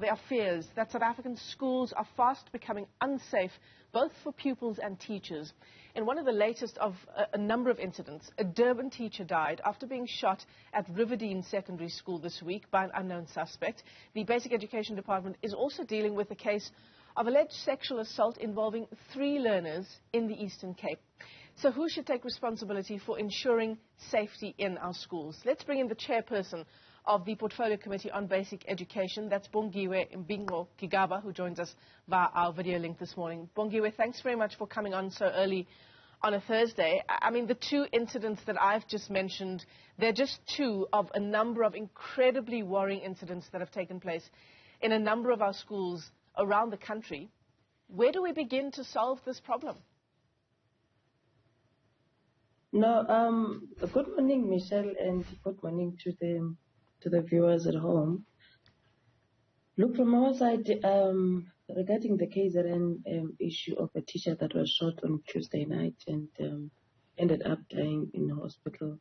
There are fears that South African schools are fast becoming unsafe, both for pupils and teachers. In one of the latest of a number of incidents, a Durban teacher died after being shot at Riverdene Secondary School this week by an unknown suspect. The Basic Education Department is also dealing with a case of alleged sexual assault involving 3 learners in the Eastern Cape. So who should take responsibility for ensuring safety in our schools? Let's bring in the chairperson of the Portfolio Committee on Basic Education. That's Bongiwe Mbinqo-Gigaba, who joins us via our video link this morning. Bongiwe, thanks very much for coming on so early on a Thursday. I mean, the 2 incidents that I've just mentioned, they're just 2 of a number of incredibly worrying incidents that have taken place in a number of our schools around the country. Where do we begin to solve this problem? No, good morning, Michelle, and good morning to the viewers at home. Look, from our side, regarding the KZN issue of a teacher that was shot on Tuesday night and ended up dying in the hospital,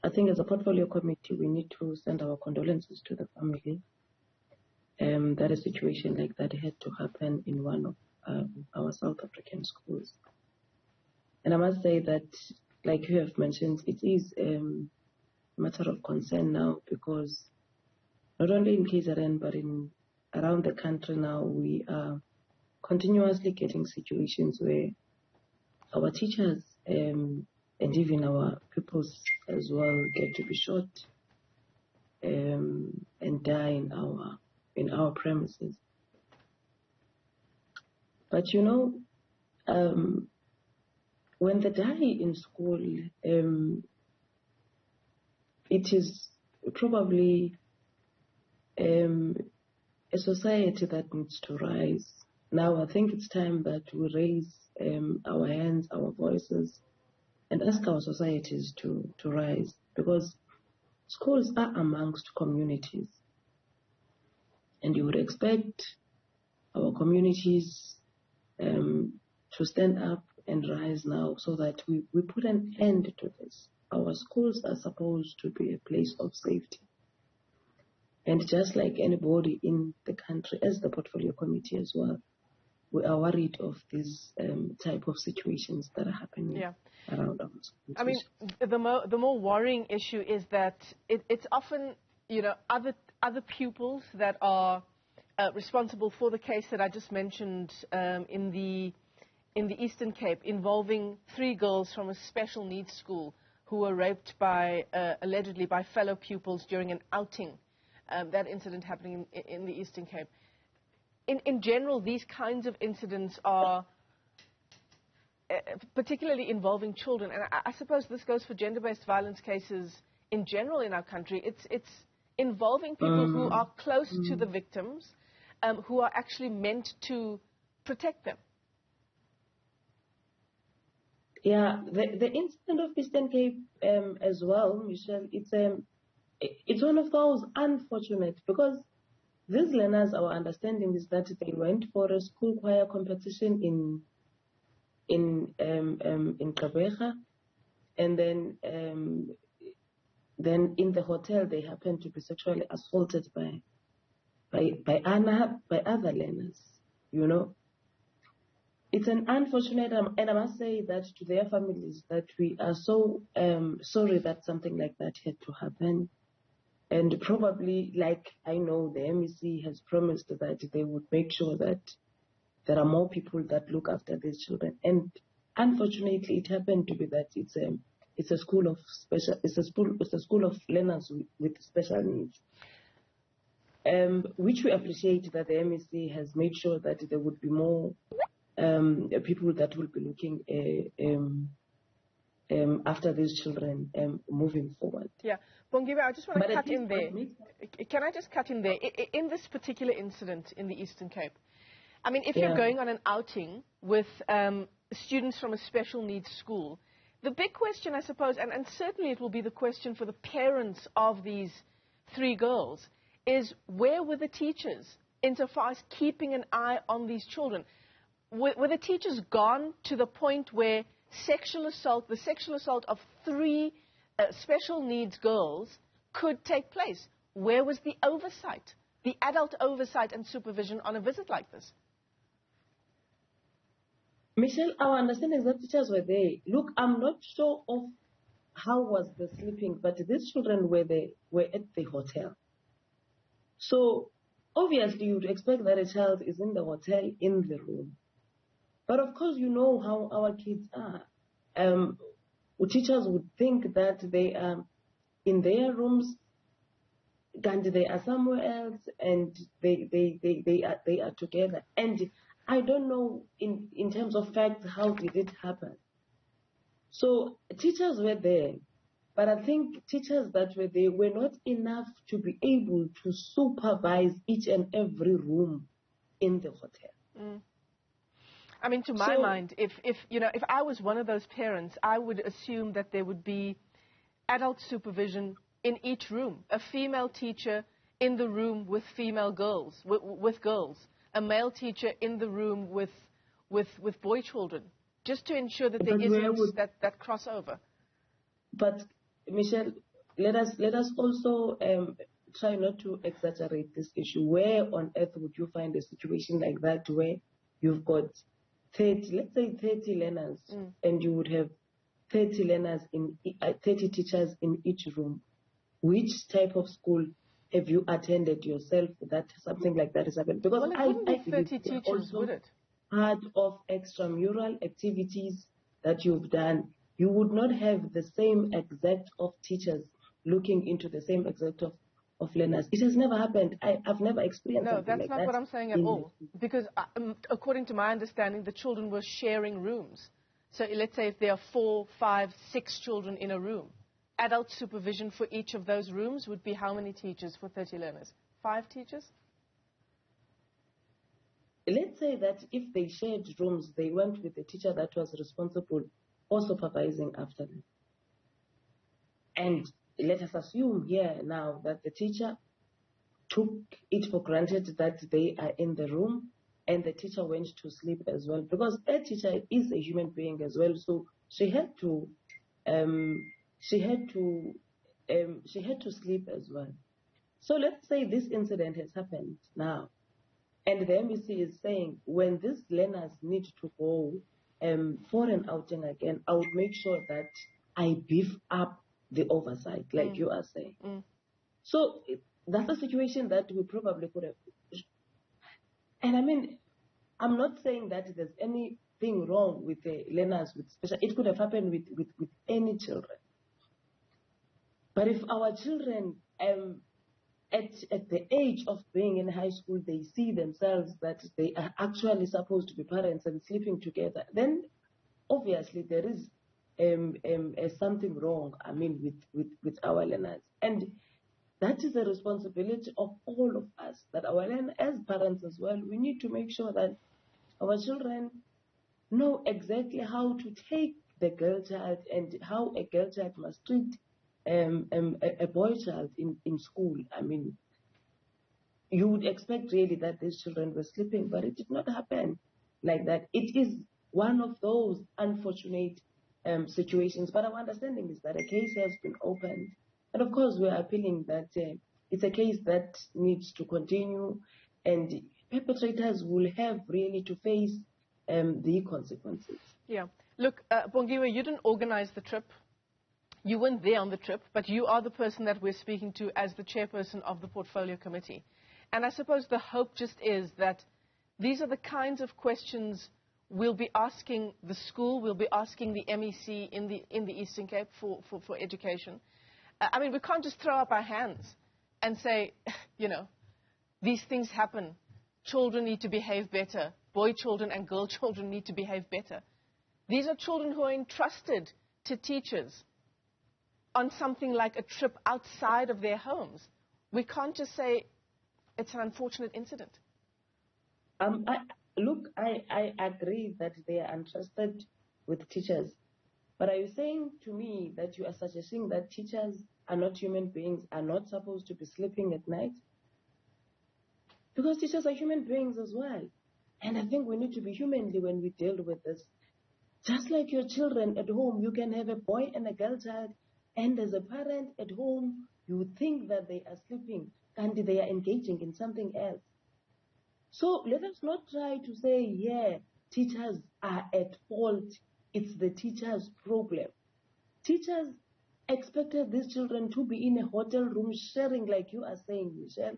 I think as a portfolio committee, we need to send our condolences to the family. That a situation like that had to happen in one of our South African schools. And I must say that, like you have mentioned, it is a matter of concern now, because not only in KZN but around the country now, we are continuously getting situations where our teachers and even our pupils as well get to be shot and die in our premises. But you know, when they die in school, it is probably a society that needs to rise. Now, I think it's time that we raise our hands, our voices, and ask our societies to rise, because schools are amongst communities. And you would expect our communities to stand up and rise now, so that we put an end to this. Our schools are supposed to be a place of safety. And just like anybody in the country, as the portfolio committee as well, we are worried of these type of situations that are happening around our schools. I mean, the more worrying issue is that it's often, you know, other pupils that are responsible for the case that I just mentioned in the Eastern Cape, involving 3 girls from a special needs school who were raped by allegedly by fellow pupils during an outing. That incident happening in the Eastern Cape. In general, these kinds of incidents are particularly involving children, and I suppose this goes for gender-based violence cases in general in our country. It's involving people who are close to the victims, who are actually meant to protect them. Yeah, the incident of Eastern Cape as well, Michelle, it's one of those unfortunate, because these learners, our understanding is that they went for a school choir competition in Gqeberha, and then in the hotel they happened to be sexually assaulted by other learners. You know, it's an unfortunate, and I must say that to their families, that we are so sorry that something like that had to happen. And probably, like I know the MEC has promised that they would make sure that there are more people that look after these children. And unfortunately, it happened to be that it's a school of learners with special needs. Which we appreciate that the MEC has made sure that there would be more people that will be looking after these children moving forward. Yeah, Bongiwe, I just want to cut in there. Can I just cut in there? In this particular incident in the Eastern Cape, I mean, if you're going on an outing with students from a special needs school, the big question, I suppose, and certainly it will be the question for the parents of these 3 girls, is where were the teachers insofar as keeping an eye on these children? Were the teachers gone to the point where the sexual assault of 3 special needs girls could take place? Where was the oversight the adult oversight and supervision on a visit like this? Michelle, our understanding is that teachers were there. Look, I'm not sure of how was the sleeping, but these children were at the hotel. So obviously you'd expect that a child is in the hotel in the room. But of course you know how our kids are. Teachers would think that they are in their rooms and they are somewhere else and they are together. And I don't know in terms of fact how did it happen. So teachers were there, but I think teachers that were there were not enough to be able to supervise each and every room in the hotel. Mm. I mean, to my mind, if I was one of those parents, I would assume that there would be adult supervision in each room. A female teacher in the room with female girls, with girls. A male teacher in the room with boy children, just to ensure that there isn't that crossover. But Michelle, let us also try not to exaggerate this issue. Where on earth would you find a situation like that where you've got 30 learners, and you would have 30 learners 30 teachers in each room? Which type of school have you attended yourself that something like that is happening? Because it wouldn't be 30 teachers, would it? Part of extramural activities that you've done, you would not have the same exact of teachers looking into the same exact of learners. It has never happened. I've never experienced something like that. No, that's not what I'm saying at all. Because according to my understanding, the children were sharing rooms. So let's say if there are 4, 5, 6 children in a room, adult supervision for each of those rooms would be how many teachers for 30 learners? 5 teachers? Let's say that if they shared rooms, they went with the teacher that was responsible for supervising after them. And let us assume here now that the teacher took it for granted that they are in the room and the teacher went to sleep as well, because a teacher is a human being as well, so she had to sleep as well. So let's say this incident has happened now, and the MEC is saying when these learners need to go for an outing again, I would make sure that I beef up the oversight, like you are saying. So that's a situation that we probably could have. And I mean, I'm not saying that there's anything wrong with the learners with special. It could have happened with any children. But if our children, at the age of being in high school, they see themselves that they are actually supposed to be parents and sleeping together, then obviously there is something wrong, I mean, with our learners. And that is the responsibility of all of us, that our learners, as parents as well, we need to make sure that our children know exactly how to take the girl child and how a girl child must treat a boy child in school. I mean, you would expect really that these children were sleeping, but it did not happen like that. It is one of those unfortunate situations. But our understanding is that a case has been opened. And of course, we are appealing that it's a case that needs to continue, and perpetrators will have really to face the consequences. Yeah. Look, Bongiwe, you didn't organize the trip. You weren't there on the trip, but you are the person that we're speaking to as the chairperson of the portfolio committee. And I suppose the hope just is that these are the kinds of questions we'll be asking the school, we'll be asking the MEC in the Eastern Cape for education. I mean, we can't just throw up our hands and say, these things happen. Children need to behave better. Boy children and girl children need to behave better. These are children who are entrusted to teachers on something like a trip outside of their homes. We can't just say it's an unfortunate incident. I agree that they are entrusted with teachers. But are you saying to me that you are suggesting that teachers are not human beings, are not supposed to be sleeping at night? Because teachers are human beings as well. And I think we need to be humanly when we deal with this. Just like your children at home, you can have a boy and a girl child, and as a parent at home, you would think that they are sleeping. and they are engaging in something else. So let us not try to say, yeah, teachers are at fault. It's the teachers' problem. Teachers expected these children to be in a hotel room sharing, like you are saying, Michelle.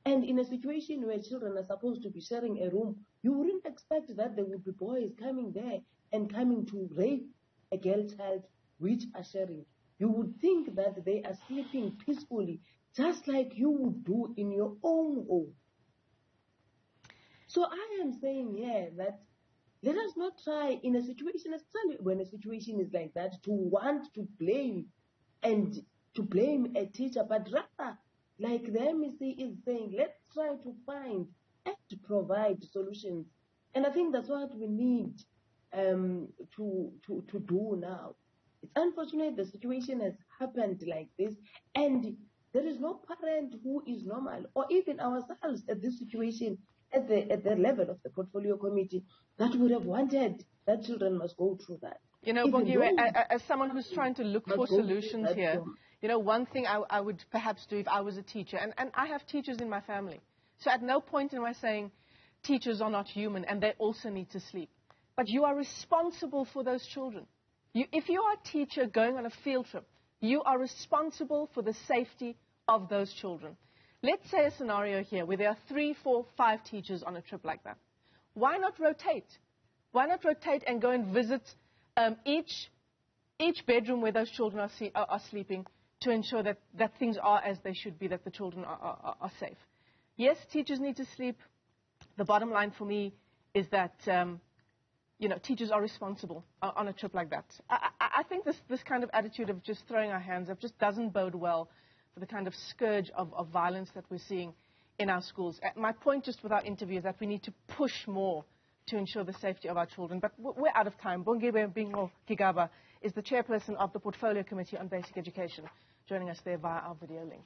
And in a situation where children are supposed to be sharing a room, you wouldn't expect that there would be boys coming there and coming to rape a girl child which are sharing. You would think that they are sleeping peacefully, just like you would do in your own home. So I am saying here that let us not try in a situation, especially when a situation is like that, to want to blame and to blame a teacher, but rather, like the MEC is saying, let's try to find and to provide solutions. And I think that's what we need to do now. It's unfortunate the situation has happened like this, and there is no parent who is normal, or even ourselves at this situation, at the level of the portfolio committee, that would have wanted that children must go through that. You know, Bongiwe, as someone who's trying to look for solutions here, you know, one thing I would perhaps do if I was a teacher, and I have teachers in my family, so at no point am I saying teachers are not human and they also need to sleep. But you are responsible for those children. If you are a teacher going on a field trip, you are responsible for the safety of those children. Let's say a scenario here where there are 3, 4, 5 teachers on a trip like that. Why not rotate? Why not rotate and go and visit each bedroom where those children are sleeping to ensure that things are as they should be, that the children are safe? Yes, teachers need to sleep. The bottom line for me is that you know, teachers are responsible on a trip like that. I think this kind of attitude of just throwing our hands up just doesn't bode well for the kind of scourge of violence that we're seeing in our schools. My point just with our interview is that we need to push more to ensure the safety of our children. But we're out of time. Bongiwe Mbinqo-Gigaba is the chairperson of the Portfolio Committee on Basic Education, joining us there via our video link.